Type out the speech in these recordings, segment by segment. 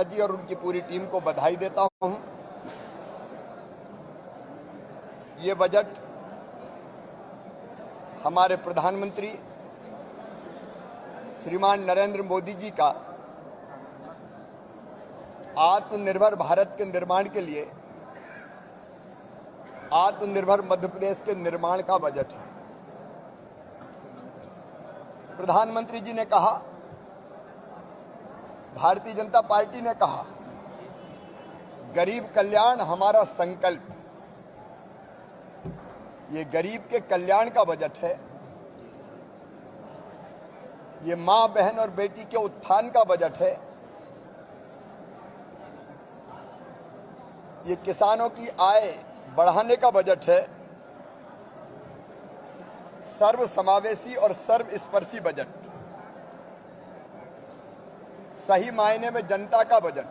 जी और उनकी पूरी टीम को बधाई देता हूं। ये बजट हमारे प्रधानमंत्री श्रीमान नरेंद्र मोदी जी का आत्मनिर्भर भारत के निर्माण के लिए आत्मनिर्भर मध्य प्रदेश के निर्माण का बजट है। प्रधानमंत्री जी ने कहा, भारतीय जनता पार्टी ने कहा, गरीब कल्याण हमारा संकल्प। ये गरीब के कल्याण का बजट है। ये मां, बहन और बेटी के उत्थान का बजट है। ये किसानों की आय बढ़ाने का बजट है। सर्व समावेशी और सर्वस्पर्शी बजट, सही मायने में जनता का बजट,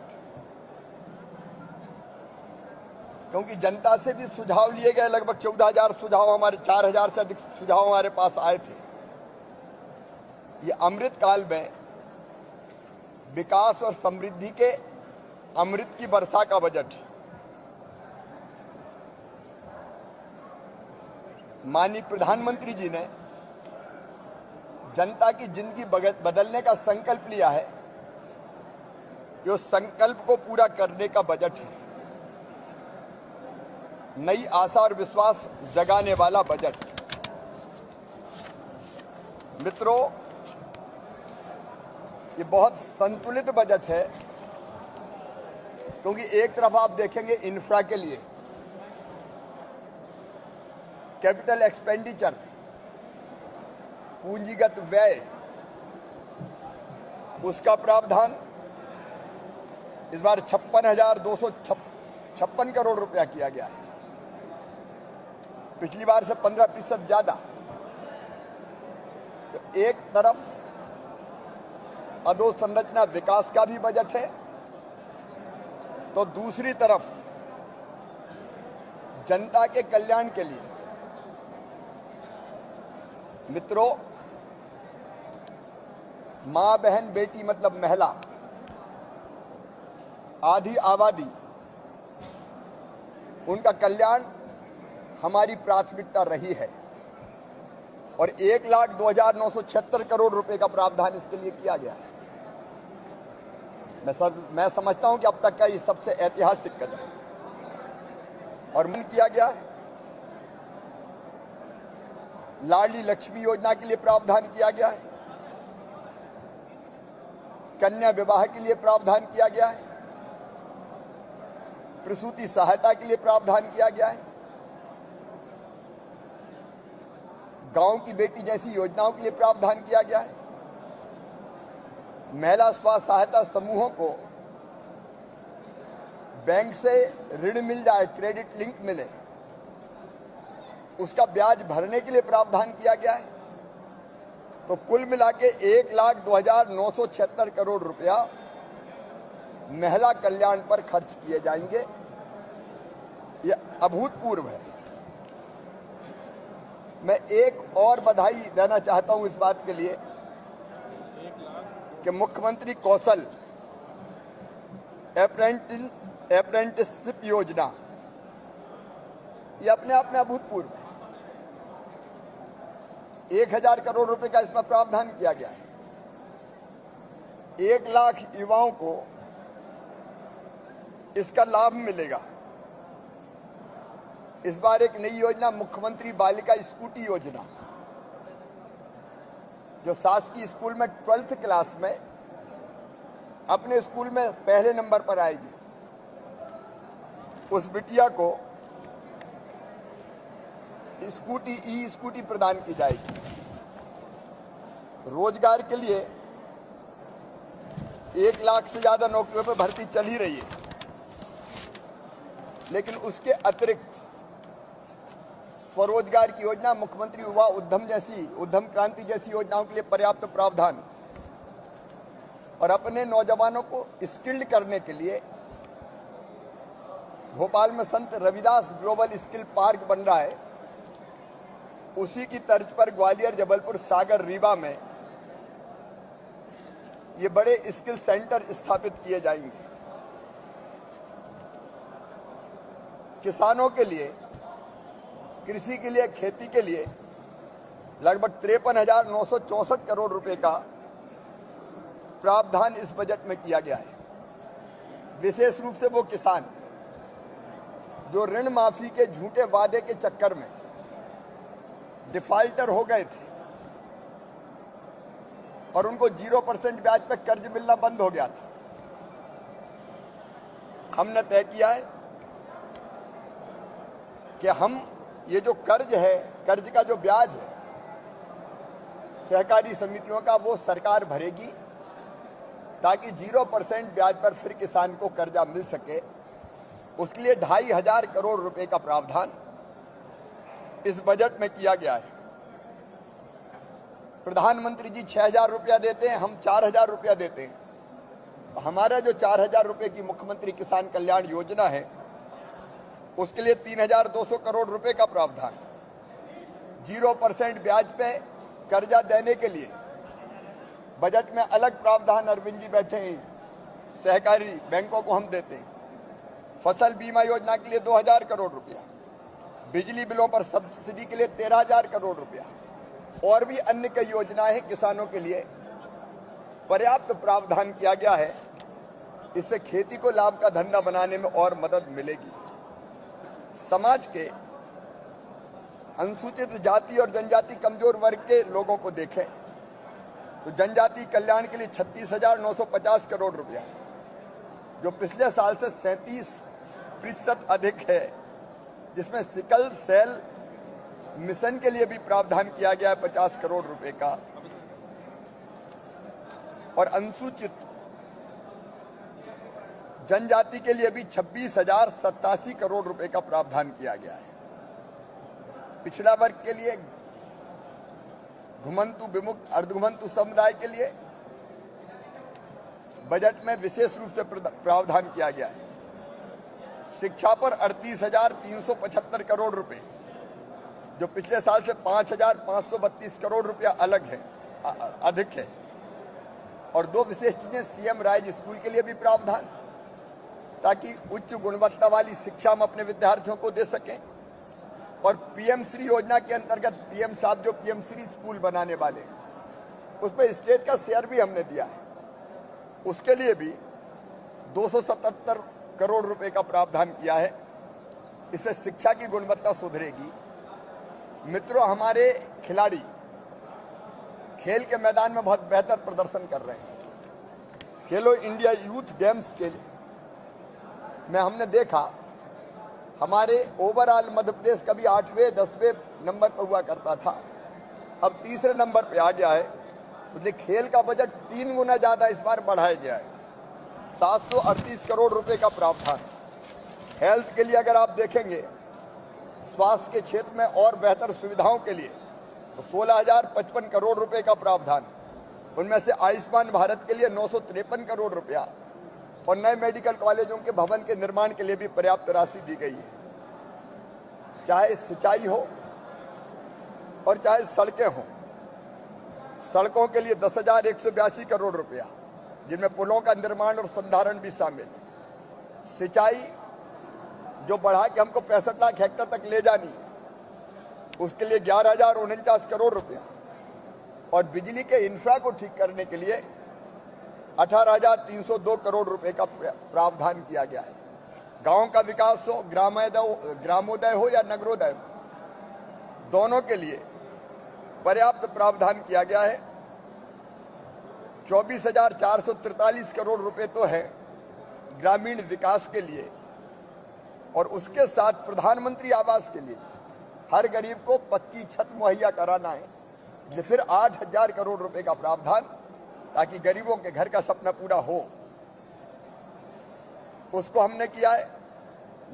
क्योंकि जनता से भी सुझाव लिए गए। लगभग 14,000 सुझाव, हमारे 4,000 से अधिक सुझाव हमारे पास आए थे। ये अमृत काल में विकास और समृद्धि के अमृत की वर्षा का बजट है। माननीय प्रधानमंत्री जी ने जनता की जिंदगी बदलने का संकल्प लिया है। जो संकल्प को पूरा करने का बजट है। नई आशा और विश्वास जगाने वाला बजट। मित्रों, ये बहुत संतुलित बजट है, क्योंकि एक तरफ आप देखेंगे इंफ्रा के लिए कैपिटल एक्सपेंडिचर, पूंजीगत व्यय, उसका प्रावधान इस बार 56,256 करोड़ रुपया किया गया है। पिछली बार से 15% ज्यादा। तो एक तरफ अधोसंरचना विकास का भी बजट है, तो दूसरी तरफ जनता के कल्याण के लिए। मित्रों, मां, बहन, बेटी मतलब महिला, आधी आबादी, उनका कल्याण हमारी प्राथमिकता रही है। और 1,02,976 करोड़ रुपए का प्रावधान इसके लिए किया गया है। मैं समझता हूं कि अब तक का ये सबसे ऐतिहासिक कदम और मन किया गया है। लाडली लक्ष्मी योजना के लिए प्रावधान किया गया है। कन्या विवाह के लिए प्रावधान किया गया है। प्रसूति सहायता के लिए प्रावधान किया गया है। गांव की बेटी जैसी योजनाओं के लिए प्रावधान किया गया है। महिला स्वास्थ्य सहायता समूहों को बैंक से ऋण मिल जाए, क्रेडिट लिंक मिले, उसका ब्याज भरने के लिए प्रावधान किया गया है। तो कुल मिला के 1,02,976 करोड़ रुपया महिला कल्याण पर खर्च किए जाएंगे। यह अभूतपूर्व है। मैं एक और बधाई देना चाहता हूं इस बात के लिए कि मुख्यमंत्री कौशल अप्रेंटिसशिप योजना, यह अपने आप में अभूतपूर्व है। 1,000 करोड़ रुपए का इसमें प्रावधान किया गया है। 1 लाख युवाओं को इसका लाभ मिलेगा। इस बार एक नई योजना, मुख्यमंत्री बालिका स्कूटी योजना, जो शासकीय स्कूल में 12th क्लास में अपने स्कूल में पहले नंबर पर आएगी, उस बिटिया को स्कूटी प्रदान की जाएगी। रोजगार के लिए 1 लाख से ज्यादा नौकरियों पर भर्ती चल ही रही है, लेकिन उसके अतिरिक्त स्वरोजगार की योजना, मुख्यमंत्री युवा उद्यम क्रांति जैसी योजनाओं के लिए पर्याप्त प्रावधान, और अपने नौजवानों को स्किल्ड करने के लिए भोपाल में संत रविदास ग्लोबल स्किल पार्क बन रहा है। उसी की तर्ज पर ग्वालियर, जबलपुर, सागर, रीवा में ये बड़े स्किल सेंटर स्थापित किए जाएंगे। किसानों के लिए, कृषि के लिए, खेती के लिए लगभग 53,964 करोड़ रुपए का प्रावधान इस बजट में किया गया है। विशेष रूप से वो किसान जो ऋण माफी के झूठे वादे के चक्कर में डिफाल्टर हो गए थे और उनको 0% ब्याज पर कर्ज मिलना बंद हो गया था, हमने तय किया है कि हम ये जो कर्ज है, कर्ज का जो ब्याज है सहकारी समितियों का, वो सरकार भरेगी ताकि 0% ब्याज पर फिर किसान को कर्जा मिल सके। उसके लिए 2,500 करोड़ रुपए का प्रावधान इस बजट में किया गया है। प्रधानमंत्री जी 6,000 रुपया देते हैं, हम 4,000 रुपया देते हैं। हमारा जो 4,000 रुपए की मुख्यमंत्री किसान कल्याण योजना है उसके लिए 3,200 करोड़ रुपए का प्रावधान, 0% ब्याज पे कर्जा देने के लिए बजट में अलग प्रावधान। अरविंद जी बैठे हैं, सहकारी बैंकों को हम देते हैं। फसल बीमा योजना के लिए 2,000 करोड़ रुपया, बिजली बिलों पर सब्सिडी के लिए 13,000 करोड़ रुपया और भी अन्य कई योजनाएं हैं किसानों के लिए। पर्याप्त प्रावधान किया गया है, इससे खेती को लाभ का धंधा बनाने में और मदद मिलेगी। समाज के अनुसूचित जाति और जनजाति कमजोर वर्ग के लोगों को देखें तो जनजाति कल्याण के लिए 36,950 करोड़ रुपया, जो पिछले साल से 37% अधिक है, जिसमें सिकल सेल मिशन के लिए भी प्रावधान किया गया है 50 करोड़ रुपए का, और अनुसूचित जनजाति के लिए भी 26,087 करोड़ रुपए का प्रावधान किया गया है। पिछड़ा वर्ग के लिए, घुमंतु विमुक्त अर्धघुमंतु समुदाय के लिए बजट में विशेष रूप से प्रावधान किया गया है। शिक्षा पर 38,375 करोड़ रुपए, जो पिछले साल से 5,532 करोड़ रुपया अलग है, अधिक है। और दो विशेष चीजें, सीएम राइज स्कूल के लिए भी प्रावधान, ताकि उच्च गुणवत्ता वाली शिक्षा हम अपने विद्यार्थियों को दे सकें। और पीएम श्री योजना के अंतर्गत पीएम साहब जो पीएम श्री स्कूल बनाने वाले हैं, उसमें स्टेट का शेयर भी हमने दिया है, उसके लिए भी 277 करोड़ रुपए का प्रावधान किया है। इससे शिक्षा की गुणवत्ता सुधरेगी। मित्रों, हमारे खिलाड़ी खेल के मैदान में बहुत बेहतर प्रदर्शन कर रहे हैं। खेलो इंडिया यूथ गेम्स के में हमने देखा, हमारे ओवरऑल मध्य प्रदेश कभी 8वें 10वें नंबर पर हुआ करता था, अब तीसरे नंबर पे आ गया है। इसलिए खेल का बजट 3 गुना ज्यादा इस बार बढ़ाया गया है। 738 करोड़ रुपए का प्रावधान। हेल्थ के लिए अगर आप देखेंगे, स्वास्थ्य के क्षेत्र में और बेहतर सुविधाओं के लिए तो 16,055 करोड़ रुपए का प्रावधान, उनमें से आयुष्मान भारत के लिए 953 करोड़ रुपया और नए मेडिकल कॉलेजों के भवन के निर्माण के लिए भी पर्याप्त राशि दी गई है। चाहे सिंचाई हो और चाहे सड़कें हों, सड़कों के लिए 10,182 करोड़ रुपया, जिनमें पुलों का निर्माण और संधारण भी शामिल है। सिंचाई जो बढ़ा के हमको 65 लाख हेक्टेयर तक ले जानी है, उसके लिए 11,049 करोड़ रुपया और बिजली के इंफ्रा को ठीक करने के लिए 18,302 करोड़ रुपए का प्रावधान किया गया है। गांव का विकास हो, ग्रामोदय हो या नगरोदय हो, दोनों के लिए पर्याप्त प्रावधान किया गया है। 24,443 करोड़ रुपए तो है ग्रामीण विकास के लिए, और उसके साथ प्रधानमंत्री आवास के लिए हर गरीब को पक्की छत मुहैया कराना है, इसलिए फिर 8,000 करोड़ रुपए का प्रावधान, ताकि गरीबों के घर का सपना पूरा हो। उसको हमने किया है।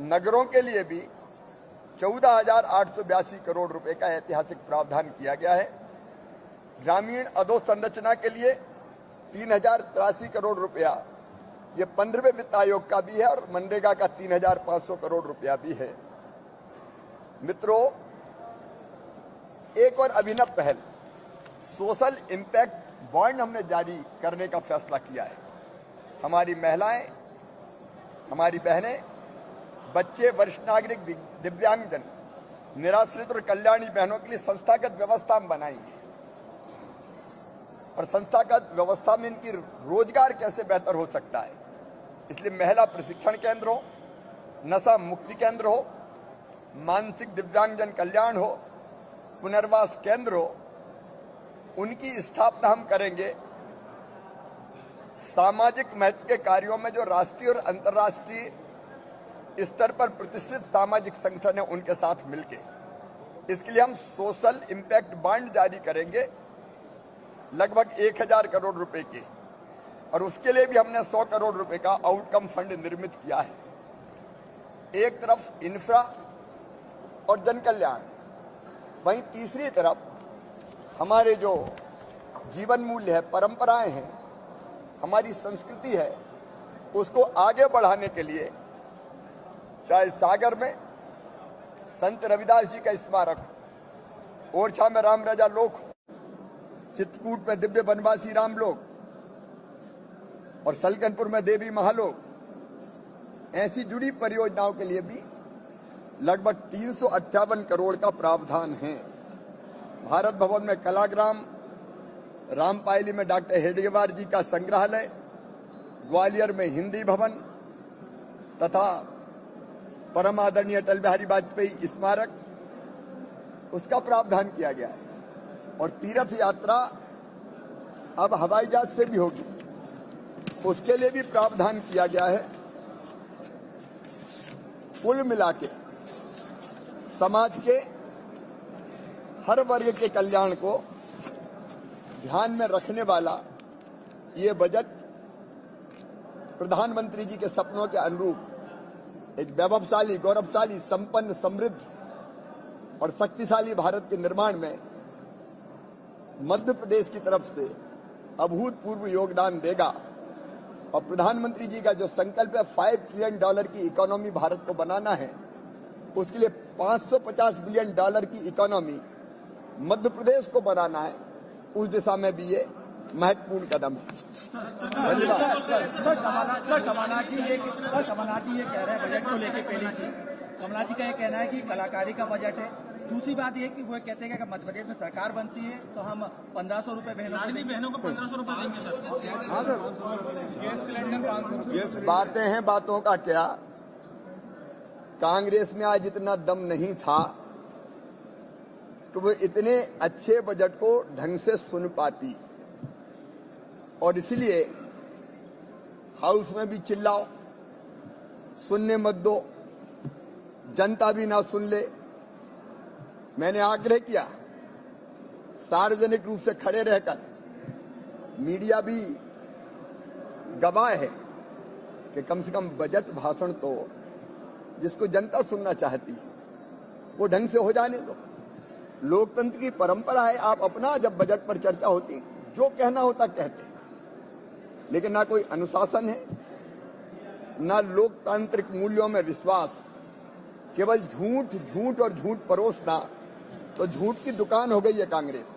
नगरों के लिए भी 14,882 करोड़ रुपए का ऐतिहासिक प्रावधान किया गया है। ग्रामीण अधोसंरचना के लिए 3,083 करोड़ रुपया, ये 15वें वित्त आयोग का भी है, और मनरेगा का 3,500 करोड़ रुपया भी है। मित्रों, एक और अभिनव पहल, सोशल इम्पैक्ट बॉन्ड हमने जारी करने का फैसला किया है। हमारी महिलाएं, हमारी बहनें बच्चे, वरिष्ठ नागरिक, दिव्यांगजन, निराश्रित और कल्याणी बहनों के लिए संस्थागत व्यवस्था हम बनाएंगे। और संस्थागत व्यवस्था में इनकी रोजगार कैसे बेहतर हो सकता है, इसलिए महिला प्रशिक्षण केंद्र हो, नशा मुक्ति केंद्र हो, मानसिक दिव्यांगजन कल्याण हो, पुनर्वास केंद्र हो, उनकी स्थापना हम करेंगे। सामाजिक महत्व के कार्यों में जो राष्ट्रीय और अंतर्राष्ट्रीय स्तर पर प्रतिष्ठित सामाजिक संगठन है उनके साथ मिलके, इसके लिए हम सोशल इम्पैक्ट बॉन्ड जारी करेंगे लगभग 1000 करोड़ रुपए के, और उसके लिए भी हमने 100 करोड़ रुपए का आउटकम फंड निर्मित किया है। एक तरफ इंफ्रा और जन कल्याण, वहीं तीसरी तरफ हमारे जो जीवन मूल्य है, परंपराएं हैं, हमारी संस्कृति है, उसको आगे बढ़ाने के लिए चाहे सागर में संत रविदास जी का स्मारक हो, ओरछा में राम राजा लोक हो, चित्रकूट में दिव्य वनवासी रामलोक और सलकनपुर में देवी महालोक, ऐसी जुड़ी परियोजनाओं के लिए भी लगभग 358 करोड़ का प्रावधान है। भारत भवन में कलाग्राम, रामपायली में डॉक्टर हेडगेवार जी का संग्रहालय, ग्वालियर में हिंदी भवन तथा परम आदरणीय अटल बिहारी वाजपेयी स्मारक, उसका प्रावधान किया गया है। और तीर्थ यात्रा अब हवाई जहाज से भी होगी, उसके लिए भी प्रावधान किया गया है। कुल मिलाके समाज के हर वर्ग के कल्याण को ध्यान में रखने वाला ये बजट प्रधानमंत्री जी के सपनों के अनुरूप एक वैभवशाली, गौरवशाली, संपन्न, समृद्ध और शक्तिशाली भारत के निर्माण में मध्य प्रदेश की तरफ से अभूतपूर्व योगदान देगा। और प्रधानमंत्री जी का जो संकल्प है $5 ट्रिलियन की इकोनॉमी भारत को बनाना है, उसके लिए $550 बिलियन की इकोनॉमी मध्य प्रदेश को बनाना है, उस दिशा में भी ये महत्वपूर्ण कदम है। धन्यवाद। कमलनाथ जी ये कह रहे हैं बजट को लेकर, पहली चीज कमलनाथ जी का ये कहना है कि कलाकारी का बजट है। दूसरी बात ये कि वो कहते हैं कि मध्य प्रदेश में सरकार बनती है तो हम 1500 रुपए बहनों को 1500 रुपए देंगे सर। हाँ सर, गैस सिलेंडर 500। बातें हैं, बातों का क्या। कांग्रेस में आज इतना दम नहीं था कि वो इतने अच्छे बजट को ढंग से सुन पाती, और इसलिए हाउस में भी चिल्लाओ, सुनने मत दो, जनता भी ना सुन ले। मैंने आग्रह किया सार्वजनिक रूप से खड़े रहकर, मीडिया भी गवाह है कि कम से कम बजट भाषण तो जिसको जनता सुनना चाहती है वो ढंग से हो जाने दो। लोकतंत्र की परंपरा है, आप अपना जब बजट पर चर्चा होती जो कहना होता कहते, लेकिन ना कोई अनुशासन है, ना लोकतांत्रिक मूल्यों में विश्वास, केवल झूठ झूठ और झूठ परोसना। तो झूठ की दुकान हो गई है कांग्रेस।